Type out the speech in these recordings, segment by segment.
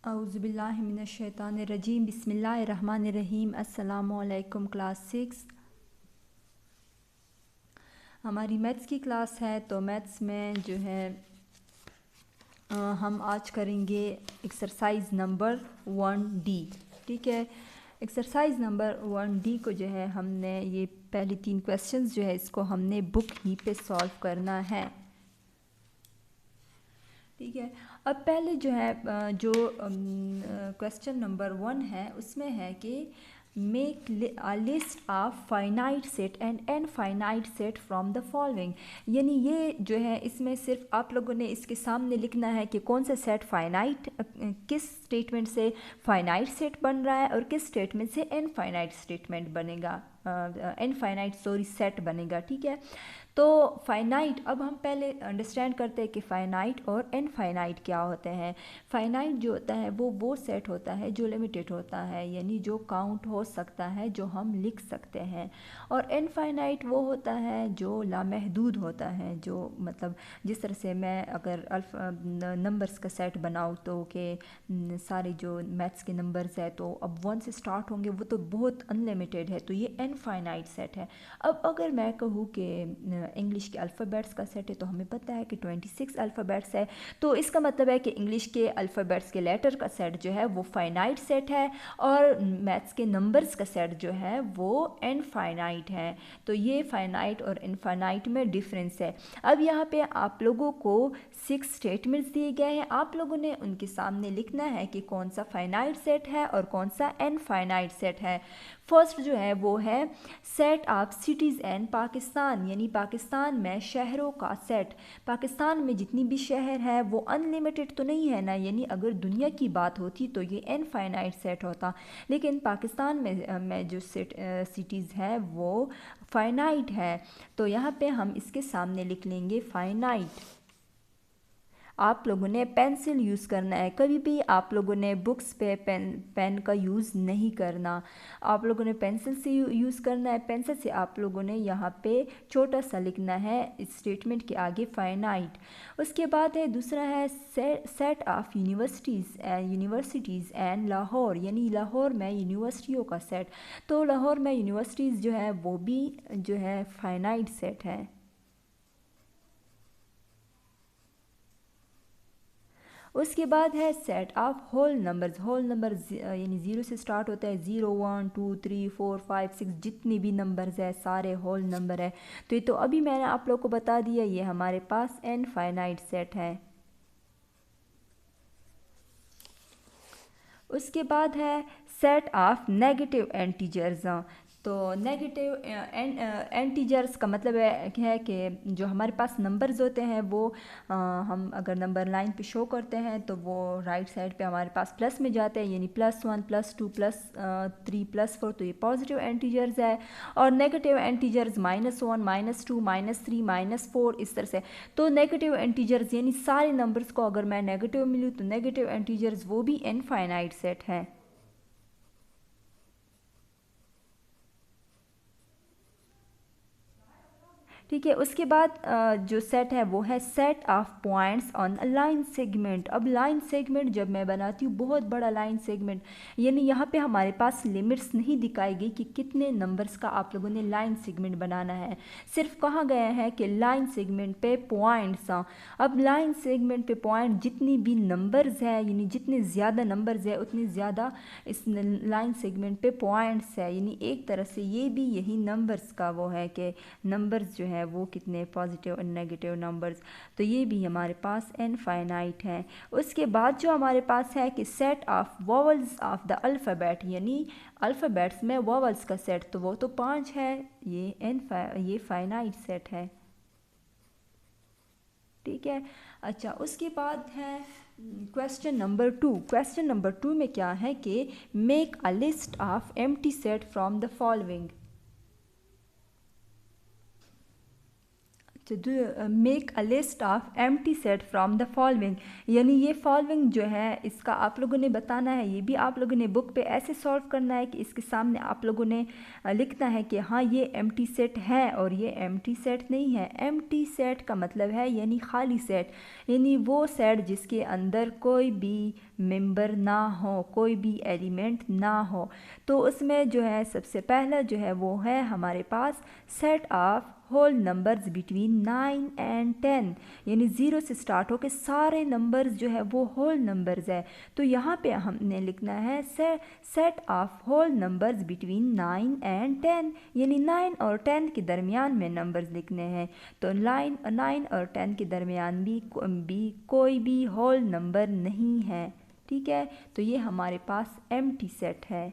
औज़ुबिल्लाहिमिनश्शैतानिर्रजीम बिस्मिल्लाहिर्रहमानिर्रहीम। अस्सलामुअलैकुम क्लास 6। हमारी मैथ्स की क्लास है। तो मैथ्स में जो है हम आज करेंगे एक्सरसाइज नंबर 1D। ठीक है, एक्सरसाइज नंबर 1D को जो है हमने ये पहली 3 क्वेश्चंस जो है इसको हमने बुक ही पे सॉल्व करना है। ठीक है, अब पहले जो है जो क्वेश्चन नंबर 1 है उसमें है कि make a list of finite set and infinite set from the following. यानी ये जो है इसमें सिर्फ आप लोगों ने इसके सामने लिखना है कि कौन सा सेट फाइनाइट, किस स्टेटमेंट से फाइनाइट सेट बन रहा है और किस स्टेटमेंट से इनफाइनाइट स्टेटमेंट बनेगा, इनफाइनाइट सेट बनेगा। ठीक है, तो फाइनाइट, अब हम पहले अंडरस्टैंड करते हैं कि फ़ाइनाइट और इनफाइनाइट क्या होते हैं। फ़ाइनाइट जो होता है वो सेट होता है जो लिमिटेड होता है, यानी जो काउंट हो सकता है, जो हम लिख सकते हैं। और इनफाइनाइट वो होता है जो लामहदूद होता है, जो मतलब जिस तरह से मैं अगर नंबर्स का सेट बनाऊँ तो कि सारे जो मैथ्स के नंबर्स है तो अब 1 से स्टार्ट होंगे, वो तो बहुत अनलिमिटेड है, तो ये इनफाइनाइट सेट है। अब अगर मैं कहूँ कि इंग्लिश के अल्फ़ाबेट्स का सेट है तो हमें पता है कि 26 अल्फ़ाबेट्स है, तो इसका मतलब है कि इंग्लिश के अल्फ़ाबेट्स के लेटर का सेट जो है वो फाइनाइट सेट है और मैथ्स के नंबर्स का सेट जो है वो इनफाइनाइट है। तो ये फाइनाइट और इनफाइनाइट में डिफरेंस है। अब यहाँ पे आप लोगों को 6 स्टेटमेंट्स दिए गए हैं, आप लोगों ने उनके सामने लिखना है कि कौन सा फाइनाइट सेट है और कौन सा इनफाइनाइट सेट है। फर्स्ट जो है वो है set of cities in Pakistan, यानी पाकिस्तान में शहरों का सेट। पाकिस्तान में जितनी भी शहर है वो अनलिमिटेड तो नहीं है ना, यानी अगर दुनिया की बात होती तो ये इनफाइनाइट सेट होता, लेकिन पाकिस्तान में जो सिटीज़ है वो फाइनाइट है। तो यहाँ पे हम इसके सामने लिख लेंगे फाइनाइट। आप लोगों ने पेंसिल यूज़ करना है, कभी भी आप लोगों ने बुक्स पे पेन का यूज़ नहीं करना, आप लोगों ने पेंसिल से यूज़ करना है। पेंसिल से आप लोगों ने यहाँ पे छोटा सा लिखना है इस स्टेटमेंट के आगे फाइनाइट। उसके बाद है दूसरा है set of universities and Lahore, यानी लाहौर में यूनिवर्सिटियों का सेट। तो लाहौर में यूनिवर्सिटीज़ जो है वो भी जो है फाइनाइट सेट है। उसके बाद है set of whole numbers. Whole number यानी 0 से स्टार्ट होता है, 0 1 2 3 4 5 6 जितने भी नंबर्स है सारे होल नंबर है। तो ये तो अभी मैंने आप लोग को बता दिया, ये हमारे पास इनफाइनाइट सेट है। उसके बाद है सेट ऑफ नेगेटिव इंटीजर्स। तो नेगेटिव इंटीजर्स का मतलब है कि जो हमारे पास नंबर्स होते हैं वो हम अगर नंबर लाइन पे शो करते हैं तो वो राइट साइड पे हमारे पास प्लस में जाते हैं, यानी +1 +2 +3 +4, तो ये पॉजिटिव इंटीजर्स है। और नेगेटिव इंटीजर्स -1 -2 -3 -4 इस तरह से। तो नेगेटिव इंटीजर्स यानी सारे नंबर्स को अगर मैं नेगेटिव मिलूँ तो नेगेटिव इंटीजर्स वो भी इनफाइनाइट सेट है। ठीक है, उसके बाद जो सेट है वो है set of points on a line segment. अब लाइन सेगमेंट जब मैं बनाती हूँ, बहुत बड़ा लाइन सेगमेंट, यानी यहाँ पे हमारे पास लिमिट्स नहीं दिखाई गई कि कितने नंबर्स का आप लोगों ने लाइन सेगमेंट बनाना है, सिर्फ कहा गया है कि लाइन सेगमेंट पे पॉइंट्स। अब लाइन सेगमेंट पे पॉइंट जितनी भी नंबर्स है, यानी जितने ज़्यादा नंबर्स है उतनी ज़्यादा इस लाइन सेगमेंट पे पॉइंट्स है, यानी एक तरह से ये भी यही नंबर्स का वो है कि नंबर्स जो है वो कितने पॉजिटिव और नेगेटिव नंबर्स। तो ये भी हमारे पास इनफाइनाइट है। उसके बाद जो हमारे पास है कि set of vowels of the alphabet, यानी अल्फ़ाबेट्स में वॉवल्स का सेट, तो वो तो 5 है, ये फाइनाइट सेट है। ठीक है, अच्छा उसके बाद है क्वेश्चन नंबर 2। क्वेश्चन नंबर 2 में क्या है कि make a list of empty set from the following. Make a list of empty set from the following, यानी ये फॉलोइंग जो है इसका आप लोगों ने बताना है। ये भी आप लोगों ने बुक पे ऐसे सॉल्व करना है कि इसके सामने आप लोगों ने लिखना है कि हाँ ये एम्प्टी सेट है और ये एम्प्टी सेट नहीं है। एम्प्टी सेट का मतलब है यानी खाली सेट, यानी वो सेट जिसके अंदर कोई भी मेंबर ना हो, कोई भी एलिमेंट ना हो। तो उसमें जो है सबसे पहला जो है वो है हमारे पास set of whole numbers between 9 and 10, यानी 0 से स्टार्ट होकर सारे नंबर्स जो है वो होल नंबर्स है। तो यहाँ पे हमने लिखना है set of whole numbers between 9 and 10, यानी 9 और 10 के दरमियान में नंबर्स लिखने हैं। तो 9 और 10 के दरमियान भी कोई भी होल नंबर नहीं है, ठीक है। तो ये हमारे पास एम्प्टी सेट है।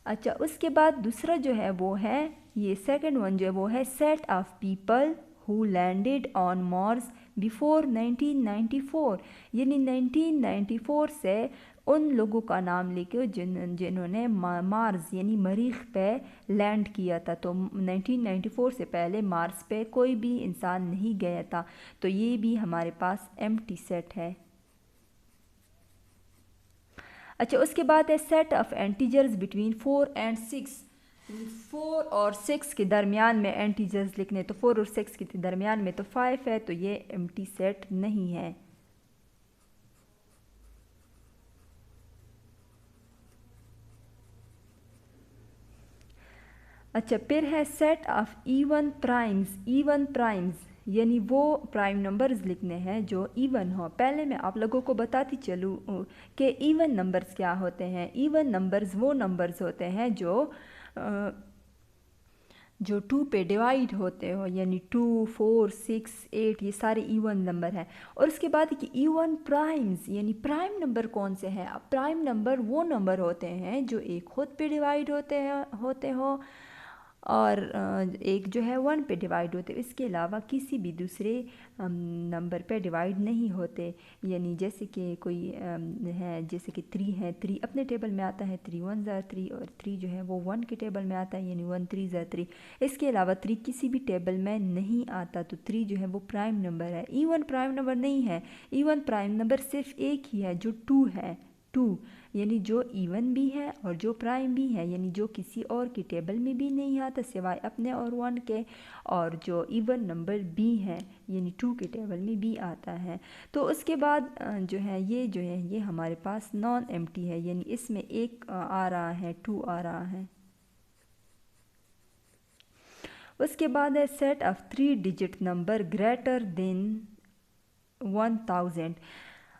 अच्छा, उसके बाद दूसरा जो है वो है, ये सेकंड वन जो है वो है set of people who landed on Mars before 1994, यानी 1994 से उन लोगों का नाम लेके जिन्होंने मार्स यानी मरीख पे लैंड किया था। तो 1994 से पहले मार्स पे कोई भी इंसान नहीं गया था। तो ये भी हमारे पास एम्प्टी सेट है। अच्छा, उसके बाद है सेट ऑफ एंटीजर्स बिटवीन 4 एंड 6, 4 और 6 के दरमियान में एंटीजर्स लिखने। तो 4 और 6 के दरमियान में तो 5 है, तो ये एम्प्टी सेट नहीं है। अच्छा, फिर है set of even primes. Even primes यानी वो प्राइम नंबर्स लिखने हैं जो इवन हो। पहले मैं आप लोगों को बताती चलूँ कि इवन नंबर्स क्या होते हैं। इवन नंबर्स वो नंबर्स होते हैं जो 2 पे डिवाइड होते हो, यानी 2, 4, 6, 8, ये सारे इवन नंबर हैं। और उसके बाद कि इवन प्राइम्स, यानी प्राइम नंबर कौन से हैं। अब प्राइम नंबर वो नंबर होते हैं जो एक खुद पे डिवाइड होते हो और एक जो है 1 पे डिवाइड होते, इसके अलावा किसी भी दूसरे नंबर पे डिवाइड नहीं होते। यानी जैसे कि कोई है, जैसे कि 3 है, 3 अपने टेबल में आता है, 3 1 ज़ा 3, और 3 जो है वो 1 के टेबल में आता है, यानी 1 3 ज़ा 3। इसके अलावा 3 किसी भी टेबल में नहीं आता, तो 3 जो है वो प्राइम नंबर है। इवन प्राइम नंबर नहीं है। इवन प्राइम नंबर सिर्फ एक ही है जो 2 है। 2 यानी जो इवन भी है और जो प्राइम भी है, यानी जो किसी और की टेबल में भी नहीं आता सिवाय अपने और 1 के, और जो इवन नंबर भी है यानी 2 के टेबल में भी आता है। तो उसके बाद जो है ये हमारे पास नॉन एम्प्टी है, यानी इसमें एक आ रहा है, 2 आ रहा है। उसके बाद है set of 3 digit number greater than 1000।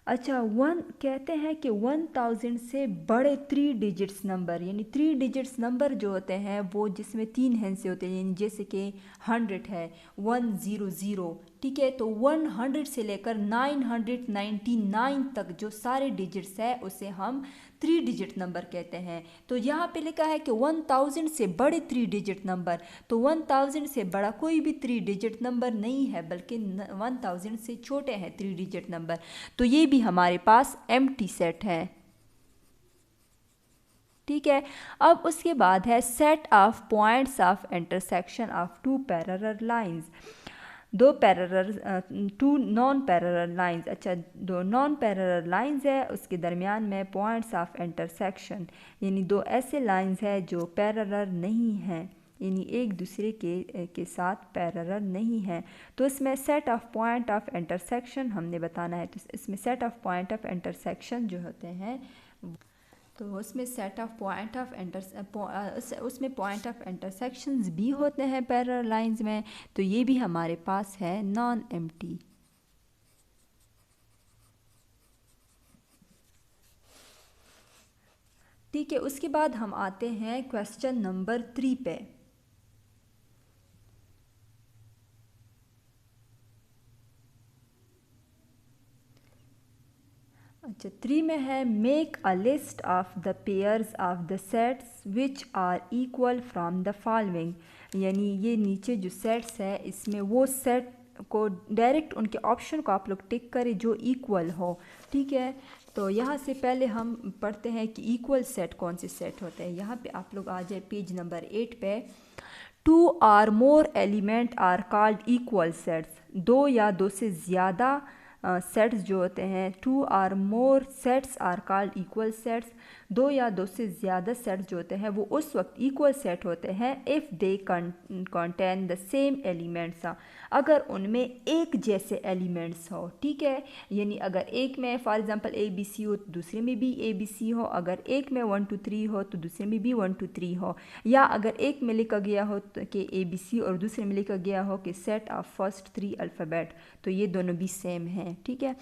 अच्छा, 1 कहते हैं कि 1000 से बड़े 3 डिजिट्स नंबर, यानी 3 डिजिट्स नंबर जो होते हैं वो जिसमें 3 हिस्से होते हैं, यानी जैसे कि 100 है 100, ठीक है। तो 100 से लेकर 999 तक जो सारे डिजिट्स है उसे हम 3 डिजिट नंबर कहते हैं। तो यहाँ पे लिखा है कि 1000 से बड़े 3 डिजिट नंबर, तो 1000 से बड़ा कोई भी 3 डिजिट नंबर नहीं है, बल्कि 1000 से छोटे हैं 3 डिजिट नंबर। तो ये भी हमारे पास एम्प्टी सेट है, ठीक है। अब उसके बाद है set of points of intersection of 2 parallel lines. 2 non parallel lines. अच्छा, 2 नॉन पैरेलल लाइंस है, उसके दरमियान में पॉइंट्स ऑफ इंटरसेक्शन, यानी 2 ऐसे लाइंस है जो पैरेलल नहीं हैं, यानी एक दूसरे के साथ पैरेलल नहीं है। तो इसमें set of point of intersection हमने बताना है। तो इसमें set of point of intersection जो होते हैं, तो उसमें सेट ऑफ पॉइंट ऑफ उसमें पॉइंट ऑफ इंटरसेक्शंस भी होते हैं पैरेलल लाइंस में। तो ये भी हमारे पास है नॉन एम्प्टी। ठीक है, उसके बाद हम आते हैं क्वेश्चन नंबर 3 पे। अच्छा, 3 में है make a list of the pairs of the sets which are equal from the following, यानी ये नीचे जो सेट्स है इसमें वो सेट को डायरेक्ट उनके ऑप्शन को आप लोग टिक करें जो इक्वल हो, ठीक है। तो यहाँ से पहले हम पढ़ते हैं कि इक्वल सेट कौन से सेट होते हैं। यहाँ पे आप लोग आ जाए पेज नंबर 8 पे। 2 or more element are called equal sets। 2 या 2 से ज़्यादा सेट्स जो होते हैं, 2 or more sets are called equal sets। 2 या 2 से ज़्यादा सेट्स जो होते हैं वो उस वक्त इक्वल सेट होते हैं if they contain the same elements, अगर उनमें एक जैसे एलिमेंट्स हो। ठीक है, यानी अगर एक में for example A B C हो तो दूसरे में भी ए बी सी हो, अगर एक में 1 2 3 हो तो दूसरे में भी 1 2 3 हो, या अगर एक में लिखा गया हो तो कि ए बी सी और दूसरे में लिखा गया हो कि सेट ऑफ फर्स्ट 3 अल्फ़ाबेट, तो ये दोनों भी सेम हैं। ठीक है,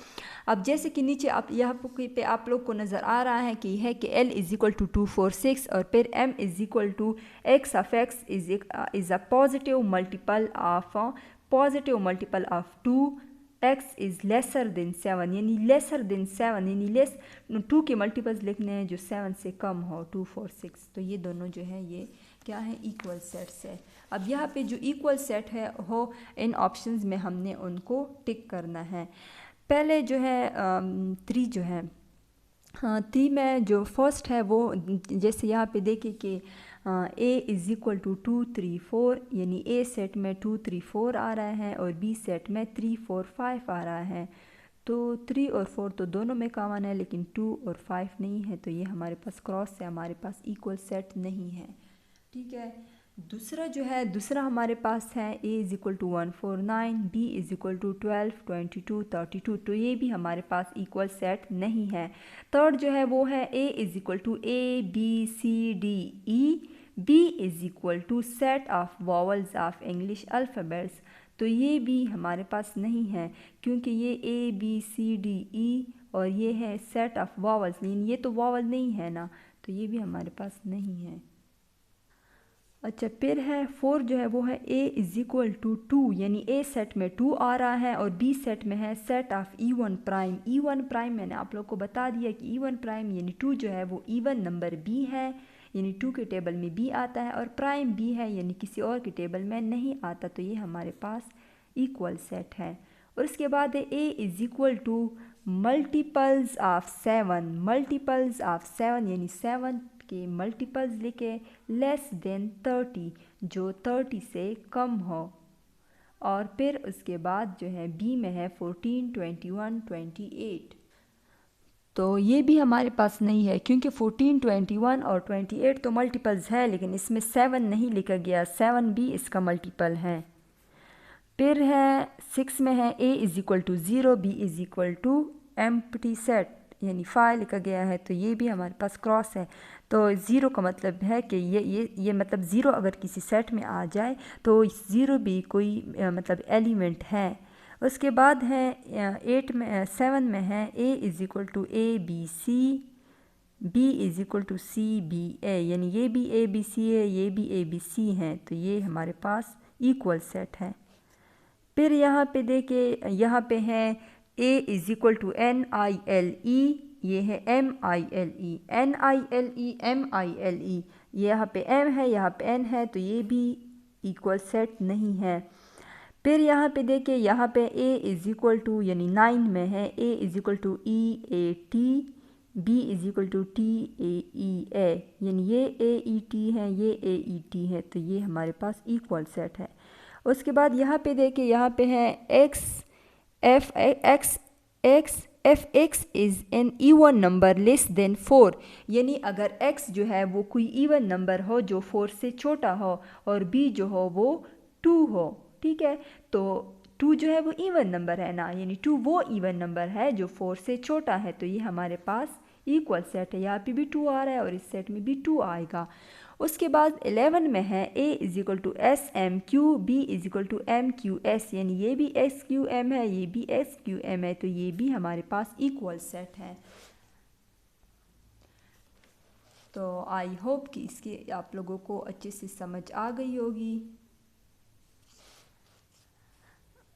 अब जैसे कि नीचे आप यहाँ पे आप लोग को नज़र आ रहा है कि है कि L इज़ इक्वल टू 2 4 6 और फिर M is equal to x of x is a positive multiple of 2, x is lesser than 7, यानी लेसर देन 7 यानी 2 के मल्टीपल्स लिखने हैं जो 7 से कम हो, 2 4 6। तो ये दोनों जो है ये क्या है, इक्वल सेट्स है। अब यहाँ पे जो इक्वल सेट है हो इन ऑप्शंस में हमने उनको टिक करना है। पहले जो है 3 जो है, हाँ 3 में जो फर्स्ट है वो जैसे यहाँ पे देखिए कि a इज़ इक्वल टू 2 3 4, यानी a सेट में 2 3 4 आ रहा है और b सेट में 3 4 5 आ रहा है। तो 3 और 4 तो दोनों में कॉमन है लेकिन 2 और 5 नहीं है, तो ये हमारे पास क्रॉस है, हमारे पास इक्वल सेट नहीं है। ठीक है, दूसरा हमारे पास है a is equal to 1 4 9, b is equal to 12 22 32, तो ये भी हमारे पास इक्वल सेट नहीं है। थर्ड जो है वो है a is equal to a b c d e, b is equal to set of vowels of English alphabets, तो ये भी हमारे पास नहीं है क्योंकि ये a b c d e और ये है सेट ऑफ वॉवल्स, लेकिन ये तो वॉवल नहीं है ना, तो ये भी हमारे पास नहीं है। अच्छा, फिर है 4 जो है वो है a इज़ इक्वल टू 2, यानी a सेट में 2 आ रहा है और b सेट में है set of E1 prime. E1 prime मैंने आप लोग को बता दिया कि E1 प्राइम यानी 2 जो है वो इवन नंबर b है, यानी 2 के टेबल में b आता है, और प्राइम b है यानी किसी और के टेबल में नहीं आता, तो ये हमारे पास इक्वल सेट है। और उसके बाद है a is equal to multiples of 7 यानी 7 के मल्टीपल्स लिखे लेस देन 30 जो 30 से कम हो, और फिर उसके बाद जो है बी में है 14 21 28, तो ये भी हमारे पास नहीं है क्योंकि 14 21 और 28 तो मल्टीपल्स है लेकिन इसमें 7 नहीं लिखा गया, 7 भी इसका मल्टीपल है। फिर है 6 में है a is equal to 0, b is equal to empty set यानी 5 लिखा गया है, तो ये भी हमारे पास क्रॉस है। तो 0 का मतलब है कि ये मतलब 0 अगर किसी सेट में आ जाए तो 0 भी कोई मतलब एलिमेंट है। उसके बाद है 7 में है a is equal to a b c, b is equal to c b a, यानी ये भी a b c है, ये भी a b c हैं, तो ये हमारे पास इक्वल सेट है। फिर यहाँ पे देखिए, यहाँ पे है a is equal to n i l e, ये है m i l e, n i l e m i l e, ये यहाँ पे m है यहाँ पे n है, तो ये भी इक्वल सेट नहीं है। फिर यहाँ पे देखिए, यहाँ पे a इज़ इक्वल टू यानी 9 में है a is equal to e a t, b is equal to t a e a, यानी ये a e t है, ये a e t है, तो ये हमारे पास इक्वल सेट है। उसके बाद यहाँ पे देखिए, यहाँ पे है x f x is an even number less than 4, यानी अगर x जो है वो कोई इवन नंबर हो जो 4 से छोटा हो और b जो हो वो 2 हो। ठीक है, तो 2 जो है वो इवन नंबर है ना, यानी 2 वो इवन नंबर है जो 4 से छोटा है, तो ये हमारे पास इक्वल सेट है। यहाँ पे भी 2 आ रहा है और इस सेट में भी 2 आएगा। उसके बाद 11 में है a is equal to s m q, b is equal to m q s, यानी ये भी s q m है, ये भी s q m है, तो ये भी हमारे पास इक्वल सेट है। तो आई होप कि इसकी आप लोगों को अच्छे से समझ आ गई होगी।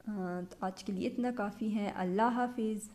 तो आज के लिए इतना काफ़ी है। अल्लाह हाफिज़।